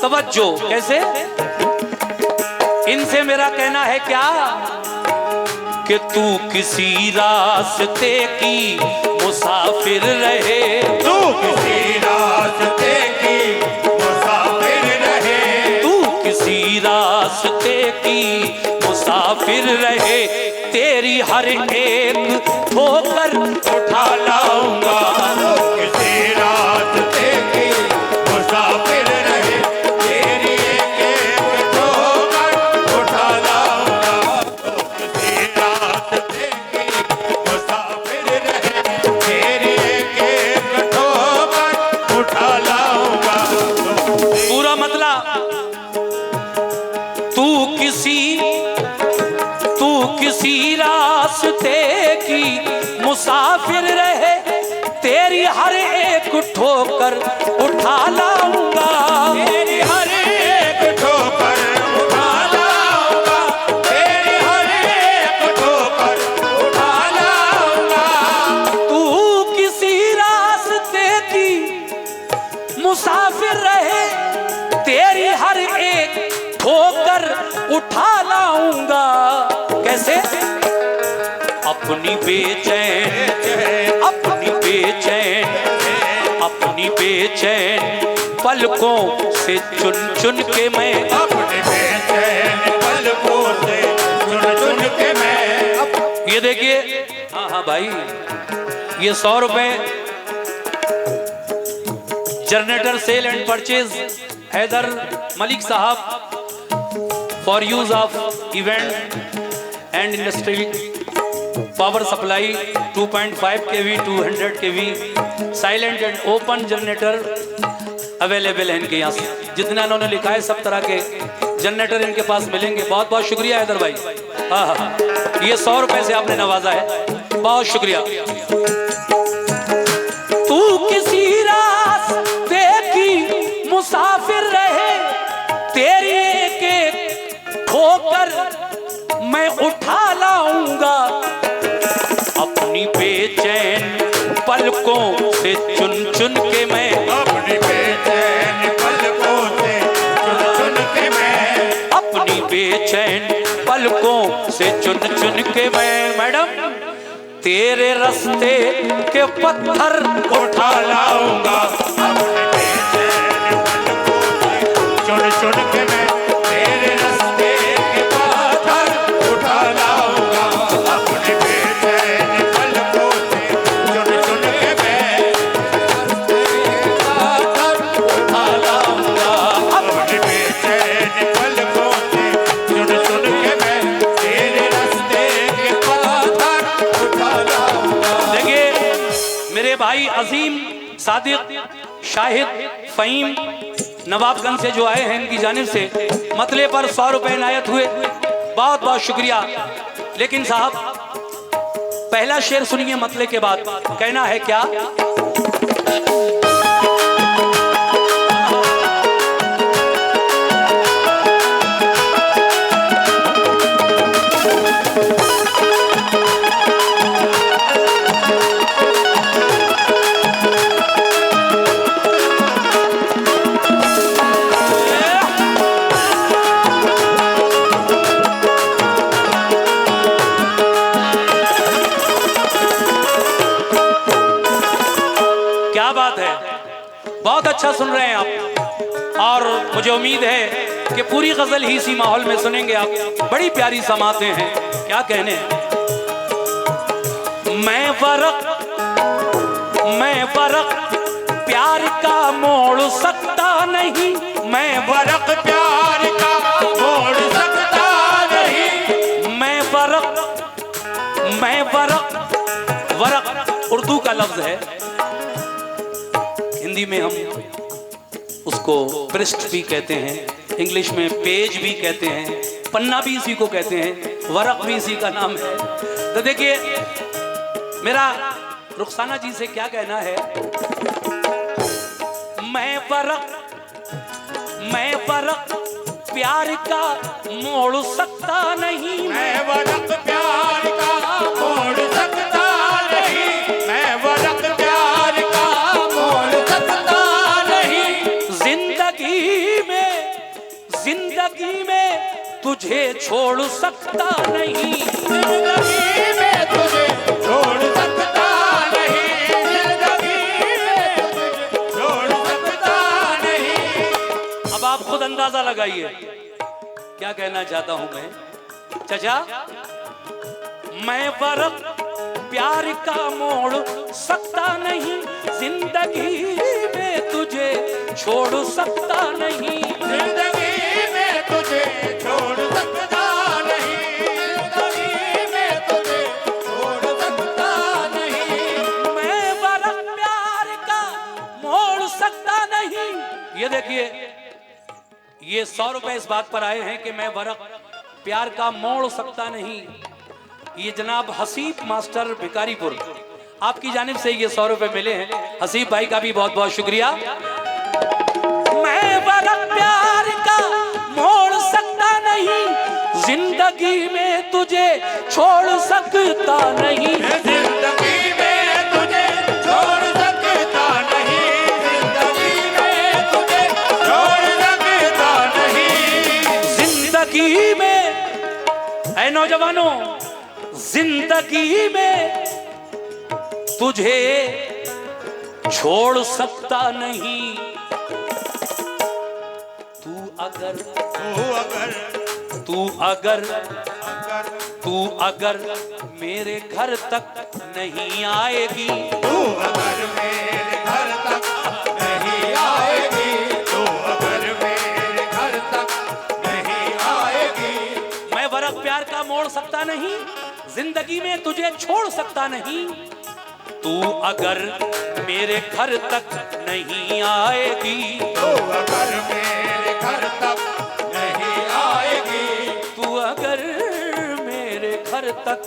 तवज्जो। कैसे? इनसे मेरा कहना है क्या कि तू किसी रास्ते की मुसाफिर रहे, तू किसी रास्ते की मुसाफिर रहे, तू किसी रास्ते की मुसाफिर रहे, तेरी हर एक ठोकर उठा लाऊंगा। किसी रास्ते की मुसाफिर रहे, तेरी एक ठोकर उठा लाऊंगा। किसी रास्ते की मुसाफिर रहे, तेरी एक ठोकर उठा लाऊंगा। पूरा मतलब तू किसी रास्ते की मुसाफिर रहे, तेरी हर एक ठोकर उठा लाऊंगा। तेरी हर एक ठोकर उठा लाऊंगा, तेरी हर एक ठोकर उठा लाऊंगा। तू किसी रास्ते की मुसाफिर रहे, तेरी हर एक ठोकर उठा लाऊंगा। कैसे? अपनी बेचैन, अपनी बेचैन, अपनी बेचैन पलकों से चुन चुन के मैं, अपने बेचैन पलकों से चुन चुन के मैं। ये देखिए, हाँ हाँ भाई, ये 100 रुपए generator sale and purchase Haider Malik साहब for use of event and industry power supply 2.5 kV 200 kV silent and open generator available है इनके यहाँ से। जितना इन्होंने लिखा है सब तरह के जनरेटर इनके पास मिलेंगे। बहुत बहुत शुक्रिया हैदर भाई। हाँ हाँ, ये 100 रुपए से आपने नवाजा है, बहुत शुक्रिया। तू किसी रास्ते की मुसाफिर रहे, तेरी एक एक ठोकर मैं उठा लाऊंगा। अपनी बेचैन पलकों से चुन चुन के मैं, अपनी बेचैन पलकों से चुन चुन के मैं, अपनी बेचैन पलकों से चुन चुन के मैं मैडम तेरे रास्ते के पत्थर उठा लाऊंगा। अपने बेचैन पलकों से चुन चुन के मैं, तेरे रास्ते के पत्थर उठा लाऊंगा। अपने बेचैन पलकों से चुन चुन के मैं, पत्थर उठा लाऊंगा। अपने बेचैन पलकों से चुन चुन के मैं, तेरे रास्ते के पत्थर उठा लाऊंगा। देखिए मेरे भाई अजीम सादिक शाहिद फहीम नवाबगंज से जो आए हैं, इनकी जानिब से मतले पर 100 रुपए इनायत हुए, बहुत बहुत शुक्रिया। लेकिन साहब पहला शेर सुनिए मतले के बाद, कहना है क्या? क्या बात है, बहुत अच्छा सुन रहे हैं आप, और मुझे उम्मीद है कि पूरी गजल ही इसी माहौल में सुनेंगे आप। बड़ी प्यारी समातें हैं, क्या कहने हैं। मैं फर्क प्यार का मोड़ सकता नहीं, मैं फर्क प्यार का मोड़ सकता नहीं। मैं फर्क उर्दू का लफ्ज है, हिंदी में हम उसको पृष्ठ भी कहते हैं, इंग्लिश में पेज भी कहते हैं, पन्ना भी इसी को कहते हैं, वरक भी इसी का नाम है। तो देखिए मेरा रुखसाना जी से क्या कहना है। मैं फर्क प्यार का मोड़ सकता नहीं, मैं फर्क प्यार का मोड़ सकता नहीं। मैं फर्क प्यार का मोड़ सकता नहीं। जिंदगी में जिंदगी में तुझे छोड़ सकता नहीं, जिंदगी में तुझे छोड़ सकता नहीं, जिंदगी में तुझे छोड़ सकता नहीं। अब आप खुद अंदाजा लगाइए क्या कहना चाहता हूं मैं। चाचा, मैं फर्क प्यार का मोड़ सकता नहीं, जिंदगी में तुझे छोड़ सकता नहीं, जिंदगी में तुझे छोड़ सकता नहीं, जिंदगी में तुझे छोड़ सकता नहीं। मैं फर्क प्यार का मोड़ सकता नहीं। ये देखिए, ये 100 रुपए इस बात पर आए हैं कि मैं फर्क प्यार का मोड़ सकता नहीं। ये जनाब हसीब मास्टर भिकारीपुर, आपकी जानिब से ये 100 रुपए मिले हैं। हसीब भाई का भी बहुत बहुत शुक्रिया। मैं फर्क प्यार का मोड़ सकता नहीं, जिंदगी में तुझे छोड़ सकता नहीं, जिंदगी में तुझे छोड़ सकता नहीं, जिंदगी में तुझे छोड़ सकता नहीं। जिंदगी में, ऐ नौजवानों, जिंदगी में तुझे छोड़ सकता नहीं। तू अगर मेरे घर तक नहीं आएगी, तू अगर मेरे घर तक नहीं आएगी, तू अगर मेरे घर तक नहीं आएगी। मैं फर्क प्यार का मोड़ सकता नहीं, जिंदगी में तुझे छोड़ सकता नहीं। तू अगर मेरे घर तक नहीं आएगी, तू अगर मेरे घर तक नहीं आएगी, तू अगर मेरे घर तक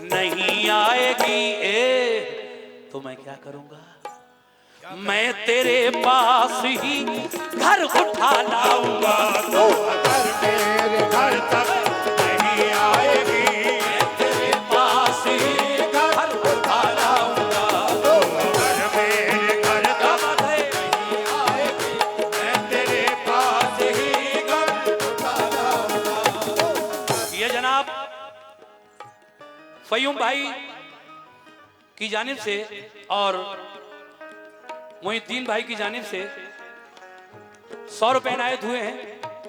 नहीं आएगी, तो मैं क्या करूंगा? मैं तेरे पास ही घर उठा लाऊंगा। तू अगर मेरे घर तक नहीं आएगी, मैं तेरे पास ही घर उठा लाऊंगा। तू अगर मेरे घर क्या तक बात है? नहीं आएगी, मैं तेरे पास ही घर उठा लाऊंगा। ये जनाब फयूम भाई की जानिब से और मोहिद्दीन भाई की जानिब से 100 रुपए इनायत हुए हैं,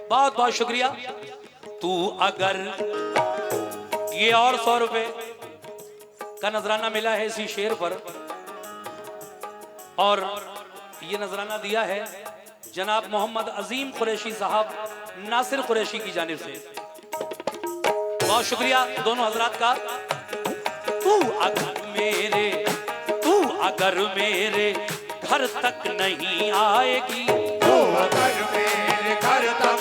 बहुत बहुत शुक्रिया। तू अगर, ये और 100 रुपए का नजराना मिला है इसी शेर पर, और ये नजराना दिया है जनाब मोहम्मद अजीम कुरैशी साहब नासिर कुरैशी की जानिब से। बहुत शुक्रिया दोनों हजरात का। तू अगर मेरे घर तक नहीं आएगी, तू अगर मेरे घर तक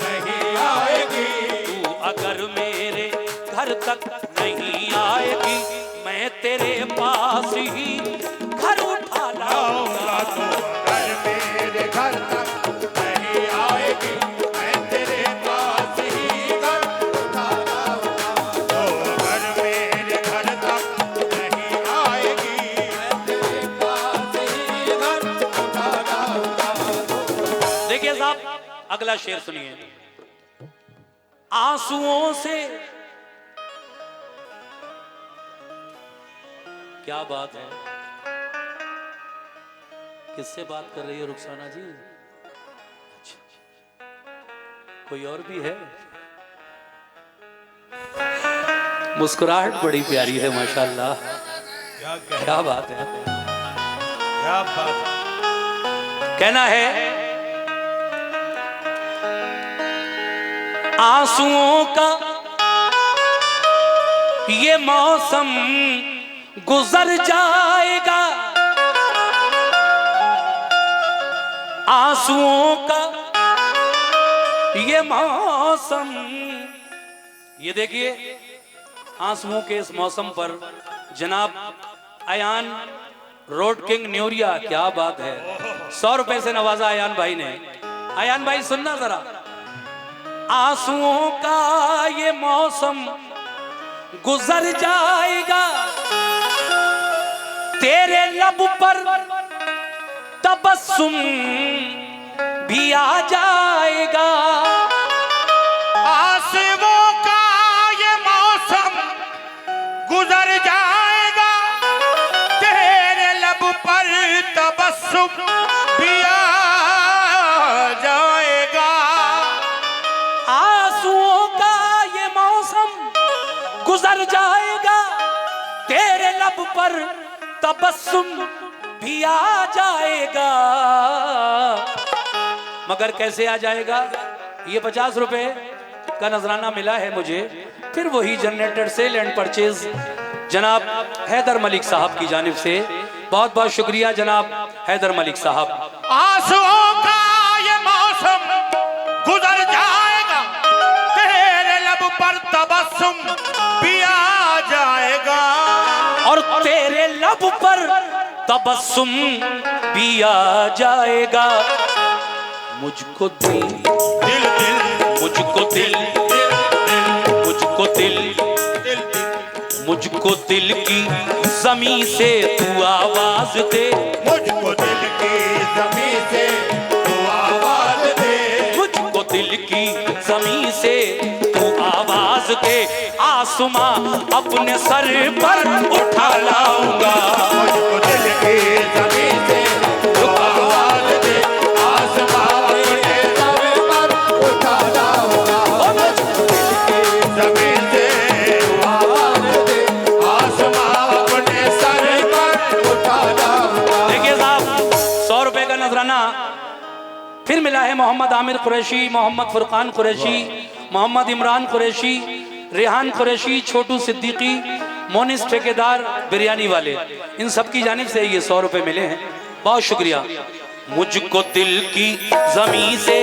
नहीं आएगी, तू अगर मेरे घर तक नहीं आएगी, मैं तेरे पास ही घर उठा लाऊंगा। तू अगर मेरे घर तक नहीं आएगी, मैं तेरे पास ही घर उठा लाऊंगा। तू अगर मेरे घर तक नहीं आएगी, मैं तेरे पास ही घर उठा लाऊंगा। देखिए साहब, अगला शेर सुनिए। आंसुओं से, क्या बात है, किससे बात कर रही है रुखसाना जी? अच्छा, कोई और भी है? मुस्कुराहट बड़ी प्यारी है माशाल्लाह, क्या बात है, क्या बात है। कहना है आंसुओं का ये मौसम गुजर जाएगा, आंसुओं का ये मौसम, ये देखिए आंसुओं के इस मौसम पर जनाब अयान रोड किंग न्यूरिया, क्या बात है, 100 रुपए से नवाजा अयान भाई ने। अयान भाई सुनना जरा, आंसुओं का ये मौसम गुजर जाएगा, तेरे लब पर तबस्सुम भी आ जाएगा, पर तबस्सुम भी आ जाएगा। मगर कैसे आ जाएगा? ये 50 रुपए का नजराना मिला है मुझे, फिर वही जनरेटर सेल एंड परचेज जनाब हैदर मलिक साहब की जानिब से। बहुत बहुत शुक्रिया जनाब हैदर मलिक साहब। आंसुओं का ये मौसम गुजर जाएगा, तेरे लब पर तबस्सुम भी आ जाएगा। और तेरे लब पर तबस्सुम भी आ जाएगा। मुझको दिल दिल दिल मुझको दिल मुझको दिल मुझको दिल की ज़मीं से तू आवाज दे। मुझको दिल की ज़मीं से तू आवाज दे। मुझको दिल की ज़मीं से तू आवाज दे। आसमां अपने सर पर उठा लाऊंगा। मुझको दिल की ज़मीं से तू आवाज दे। आसमां अपने सर पर उठा लाऊंगा। मुझको दिल की ज़मीं से तू आवाज दे। आसमां अपने सर पर उठा लाऊंगा। देखिए साहब, 100 रुपए का नजराना फिर मिला है मोहम्मद आमिर कुरैशी, मोहम्मद फुरकान कुरैशी, मोहम्मद इमरान कुरैशी, रेहान कुरैशी, छोटू सिद्दीकी, मोनिस ठेकेदार बिरयानी वाले, इन सब की जानिब से ये 100 रुपए मिले हैं। बहुत शुक्रिया। मुझको दिल की ज़मीं से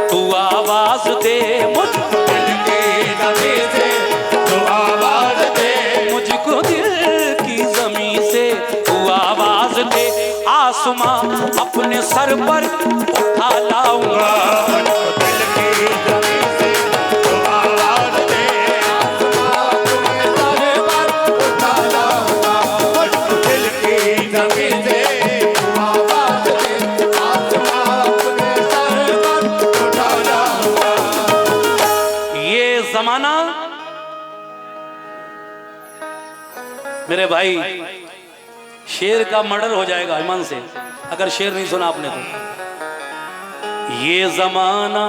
तू आवाज दे। मुझको दिल की ज़मीं से तू आवाज दे। मुझको दिल की ज़मीं से तू आवाज दे। आसमां अपने सर पर उठा लाऊंगा। मुझको दिल की ज़मीं से तू आवाज दे। आसमां अपने सर पर उठा लाऊंगा। मुझको दिल की ज़मीं से तू आवाज दे। आसमां अपने सर पर उठा लाऊंगा। ये जमाना मेरे भाई, शेर का मर्डर हो जाएगा ईमान से अगर शेर नहीं सुना आपने तो। ये जमाना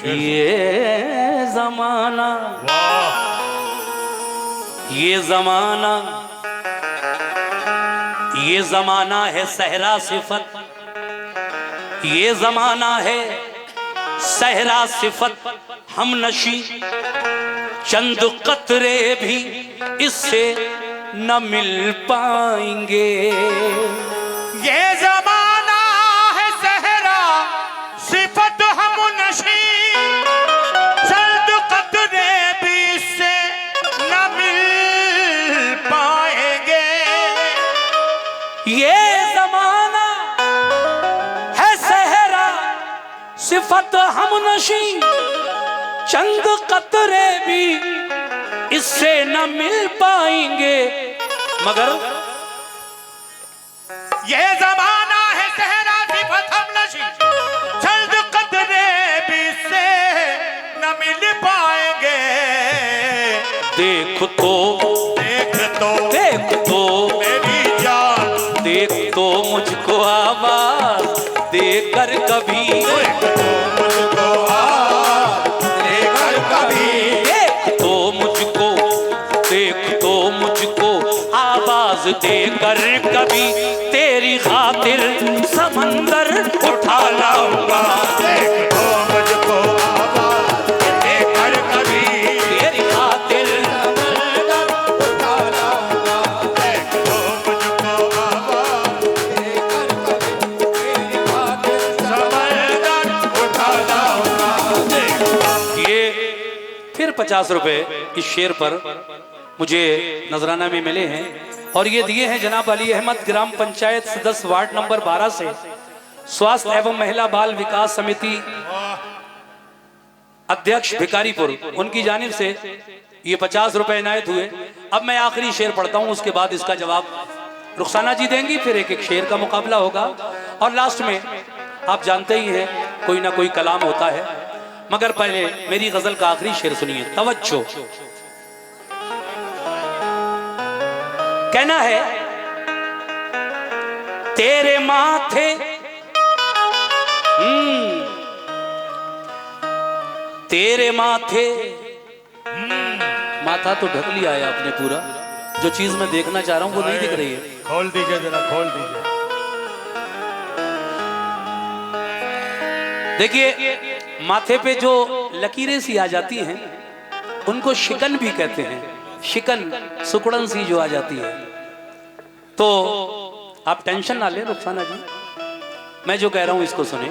ये जमाना ये जमाना ये जमाना है सहरा सिफत। ये जमाना है सहरा सिफत हम नशी। चंद कतरे भी इससे न मिल पाएंगे। ये ज़माना है सहरा सिफत हम नशी। चंद कतरे भी इससे न मिल पाएंगे। ये जमाना है सहरा सिफत हम नशी। चंद कतरे भी इससे न मिल पाएंगे। मगर ये ज़माना है सहरा सिफत हम नशी। चंद कतरे भी इससे न मिल पाएंगे। देख तो मेरी जान, देख तो मुझको आवाज देकर कभी। देख तो मुझको आवाज देकर कभी। देख तो मुझको आवाज देकर कभी। तेरी खातिर समंदर उठा लाऊंगा। देख तो मुझको आवाज देकर कभी। तेरी खातिर समंदर उठा लाऊंगा। देख तो मुझको आवाज देकर कभी। तेरी खातिर समंदर उठा लाऊंगा। ये फिर 50 रुपए इस शेर पर मुझे नजराना में मिले हैं। और ये दिए हैं जनाब अली अहमद, ग्राम पंचायत सदस्य वार्ड नंबर 12 से, स्वास्थ्य एवं महिला बाल विकास समिति अध्यक्ष भिकारीपुर, उनकी जानिब से ये 50 रुपए इनायत हुए। अब मैं आखिरी शेर पढ़ता हूँ, उसके बाद इसका जवाब रुखसाना जी देंगी, फिर एक एक शेर का मुकाबला होगा। और लास्ट में आप जानते ही हैं कोई ना कोई कलाम होता है। मगर पहले मेरी गजल का आखिरी शेर सुनिए, तवज्जो। कहना है तेरे माथे तेरे माथे माथा तो ढक लिया है आपने पूरा, जो चीज मैं देखना चाह रहा हूँ वो नहीं दिख रही है। खोल दीजिए जरा, खोल दीजिए। देखिए माथे पे जो लकीरें सी आ जाती हैं उनको शिकन भी कहते हैं। शिकन, सुकड़न सी जो आ जाती है। तो आप टेंशन ना ले रुखसाना जी, मैं जो कह रहा हूं इसको सुने।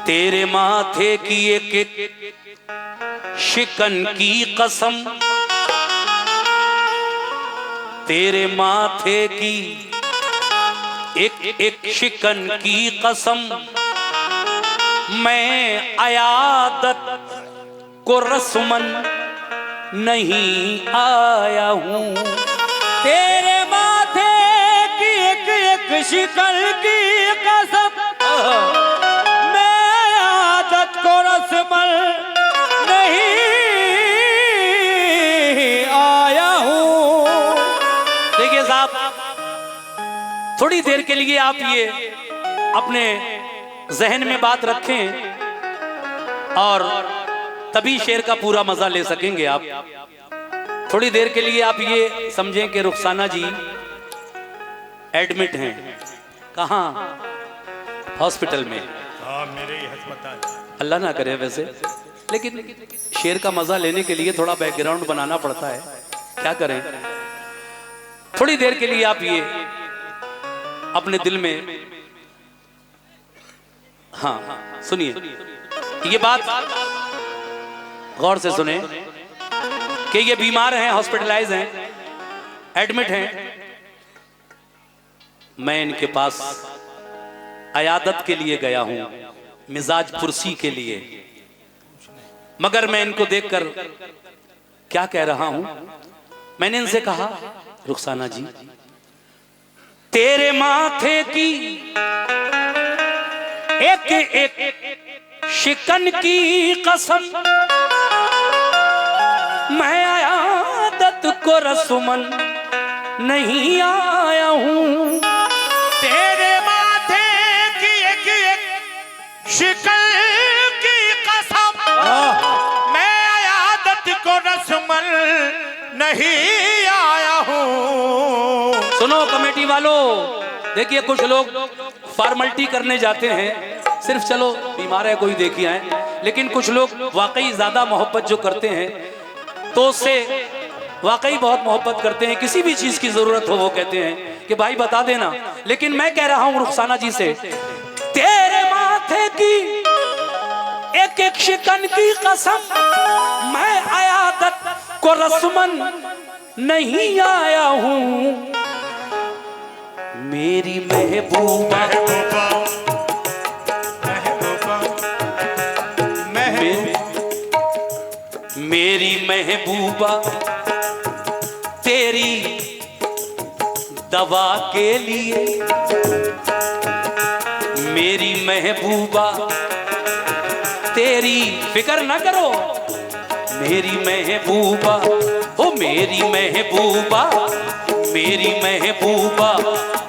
तेरे माथे की एक एक शिकन की कसम, तेरे माथे की एक एक शिकन की कसम, मैं अयादत को रस्मन नहीं आया हूं। तेरे माथे की एक एक शिकल की कसम, मैं आदत को रस्मल नहीं आया हूं। देखिए साहब, थोड़ी देर के लिए आप ये अपने जहन में बात रखें और तभी शेर का पूरा मजा ले सकेंगे आप। थोड़ी देर के लिए आप ये समझें कि रुखसाना जी एडमिट हैं। कहाँ? हॉस्पिटल में। हाँ, मेरे ही अस्पताल। अल्लाह ना करे वैसे, लेकिन शेर का मजा लेने के लिए थोड़ा बैकग्राउंड बनाना पड़ता है, क्या करें। थोड़ी देर के लिए आप ये अपने दिल में, हाँ सुनिए, ये बात गौर से सुने कि ये बीमार हैं, हॉस्पिटलाइज हैं, एडमिट हैं। मैं इनके पास अयादत के लिए गया हूं, मिजाज पुरसी के लिए, मगर मैं इनको देखकर क्या कह रहा हूं। मैंने इनसे कहा, रुखसाना जी तेरे माथे की एक एक शिकन की कसम, मैं अयादत को रस्मन नहीं आया हूं। तेरे माथे की एक एक शिकल की कसम, मैं अयादत को रस्मन नहीं आया हूं। सुनो कमेटी वालों, देखिए कुछ लोग फॉर्मेलिटी करने जाते हैं, सिर्फ चलो बीमार है कोई देखिए आए, लेकिन कुछ लोग वाकई ज्यादा मोहब्बत जो करते हैं तो उससे वाकई बहुत मोहब्बत करते हैं। किसी भी चीज की जरूरत हो वो कहते हैं कि भाई बता देना। लेकिन मैं कह रहा हूं रुखसाना जी से, तेरे माथे की एक एक शिकन की कसम, मैं अयादत को रस्मन नहीं आया हूं। मेरी महबूबा, मेरी महबूबा तेरी दवा के लिए, मेरी महबूबा तेरी फिक्र न करो, मेरी महबूबा, ओ मेरी महबूबा, मेरी महबूबा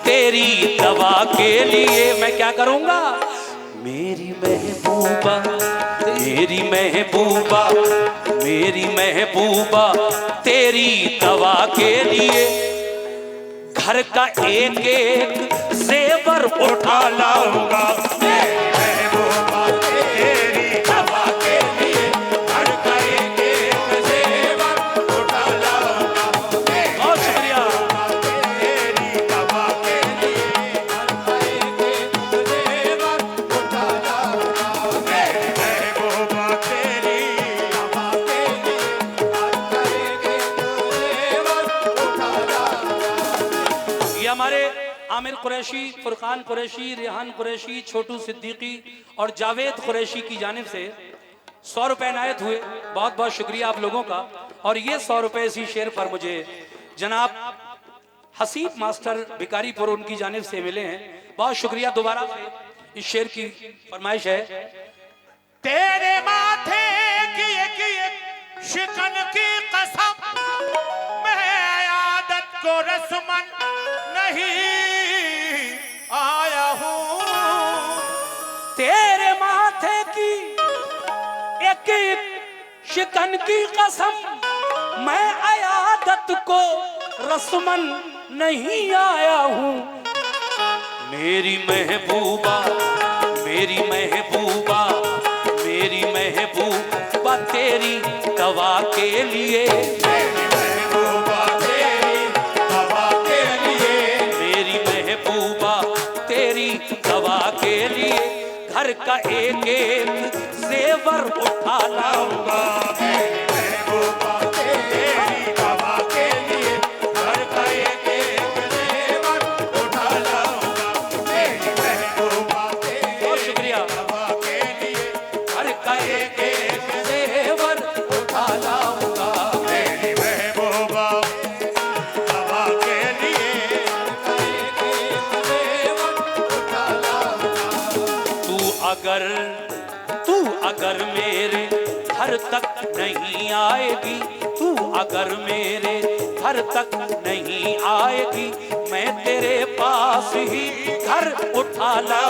तेरी दवा के लिए मैं क्या करूंगा। मेरी महबूबा, मेरी महबूबा, मेरी महबूबा तेरी दवा के लिए घर का एक एक जेवर उठा लाऊंगा। महबूबा तेरी दवा के लिए घर का एक एक जेवर उठा लाऊंगा। बहुत शुक्रिया। तेरी दवा के लिए घर का एक एक जेवर उठा लाऊंगा। महबूबा तेरी दवा के लिए घर का एक एक जेवर उठा लाऊंगा। ये हमारे आमिर कुरैशी, फुरकान कुरैशी, रेहान कुरैशी, छोटू सिद्दीकी और जावेद कुरैशी की जानिब से 100 रुपए इनायत हुए। बहुत बहुत शुक्रिया आप लोगों का। और ये 100 रुपए इसी शेर पर मुझे जनाब हसीब मास्टर भिकारीपुर उनकी जानिब से मिले हैं। बहुत शुक्रिया दोबारा से। इस शेर की फरमाइश है, तेरे माथे की एक शिकन की कसम, मैं आदत को रस्मन नहीं आया हूँ। तेरे माथे की एक एक शिकन की कसम, मैं अयादत को रस्मन नहीं आया हूँ। मेरी महबूबा, मेरी महबूबा, मेरी महबूबा तेरी दवा के लिए, मेरी महबूबा तेरी दवा के लिए, मेरी महबूबा तेरी दवा के लिए घर का एक एक जेवर उठा लाऊंगा। मेरी महबूबा तेरी दवा के लिए घर का एक एक जेवर उठा लाऊंगा। मेरी महबूबा तेरी बहुत शुक्रिया। दवा के लिए घर का एक एक जेवर उठा लाऊंगा। मेरी महबूबा दवा के लिए एक एक जेवर उठा लाऊंगा। तू अगर मेरे घर तक नहीं आएगी, तू अगर मेरे घर तक नहीं आएगी, मैं तेरे पास ही घर उठा ला